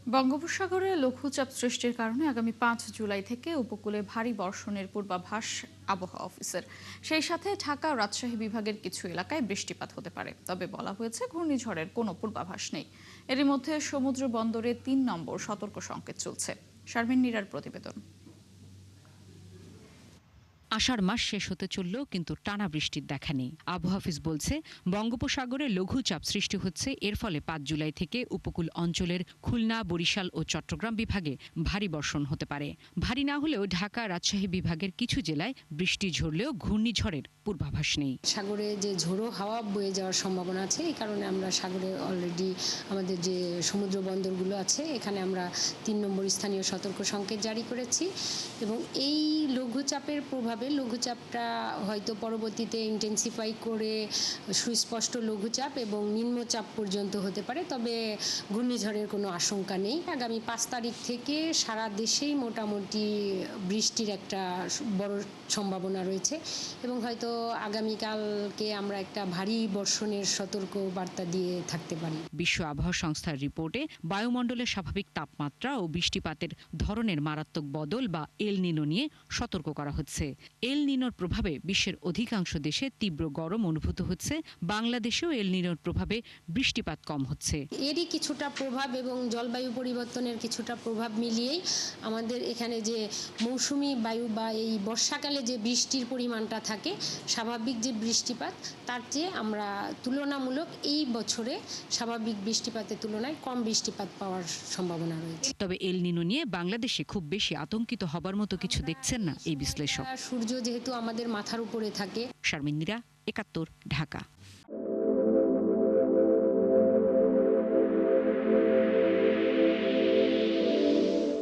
বঙ্গোপসাগরে লঘুচাপ সৃষ্টির কারণে আগামী ৫ জুলাই থেকে উপকূলে ভারী বর্ষণের পূর্বাভাস আবহাওয়া অফিসের। সেই সাথে ঢাকা ও রাজশাহী বিভাগের কিছু এলাকায় বৃষ্টিপাত হতে পারে, তবে বলা হয়েছে ঘূর্ণিঝড়ের কোনো পূর্বাভাস নেই। এরই মধ্যে সমুদ্র বন্দরে ৩ নম্বর সতর্ক সংকেত চলছে। শারমিন নীরার প্রতিবেদন। আষাঢ় মাস শেষ হতে চললেও কিন্তু টানা বৃষ্টির দেখা নেই। আবহাওয়া অফিস বলছে, বঙ্গোপসাগরে লঘুচাপ সৃষ্টি হচ্ছে। এর ফলে ৫ জুলাই থেকে উপকূল অঞ্চলের খুলনা, বরিশাল ও চট্টগ্রাম বিভাগে ভারী বর্ষণ হতে পারে। ভারী না হলেও ঢাকা, রাজশাহী বিভাগের কিছু জেলায় বৃষ্টি ঝরলেও ঘূর্ণিঝড়ের পূর্বাভাস নেই। সাগরে যে ঝোড়ো হাওয়া বয়ে যাওয়ার সম্ভাবনা আছে, এই কারণে আমরা সাগরে অলরেডি আমাদের যে সমুদ্র বন্দরগুলো আছে এখানে আমরা ৩ নম্বর স্থানীয় সতর্ক সংকেত জারি করেছি। এবং এই লঘুচাপের প্রভাবে লঘুচাপটা হয়তো পরবর্তীতে ইন্টেন্সিফাই করে সুস্পষ্ট লঘুচাপ এবং নিম্নচাপ পর্যন্ত হতে পারে, তবে ঘূর্ণিঝড়ের কোনো আশঙ্কা নেই। আগামী ৫ তারিখ থেকে সারা দেশেই মোটামুটি বৃষ্টির একটা বড় সম্ভাবনা রয়েছে এবং হয়তো আগামীকালকে আমরা একটা ভারী বর্ষণের সতর্ক বার্তা দিয়ে থাকতে পারি। বিশ্ব আবহাওয়া সংস্থার রিপোর্টে বায়ুমণ্ডলের স্বাভাবিক তাপমাত্রা ও বৃষ্টিপাতের ধরনের মারাত্মক বদল বা এল নিনো নিয়ে সতর্ক করা হচ্ছে। এল নিনোর প্রভাবে বিশ্বের অধিকাংশ দেশে তীব্র গরম অনুভূত হচ্ছে। বাংলাদেশেও এল নিনোর প্রভাবে বৃষ্টিপাত কম হচ্ছে। এরই কিছুটা প্রভাব এবং জলবায়ু পরিবর্তনের কিছুটা প্রভাব মিলিয়েই আমাদের এখানে যে মৌসুমি বায়ু বা এই বর্ষাকালে যে বৃষ্টির পরিমাণটা থাকে, স্বাভাবিক যে বৃষ্টিপাত তার চেয়ে আমরা তুলনামূলক এই বছরে স্বাভাবিক বৃষ্টিপাতের তুলনায় কম বৃষ্টিপাত পাওয়ার সম্ভাবনা রয়েছে। তবে এল নিনো নিয়ে বাংলাদেশে খুব বেশি আতঙ্কিত হবার মতো কিছু দেখছেন না এই বিশ্লেষক। সূর্য যেহেতু আমাদের মাথার উপরে থাকে। শারমিন নীরা, ৭১, ঢাকা।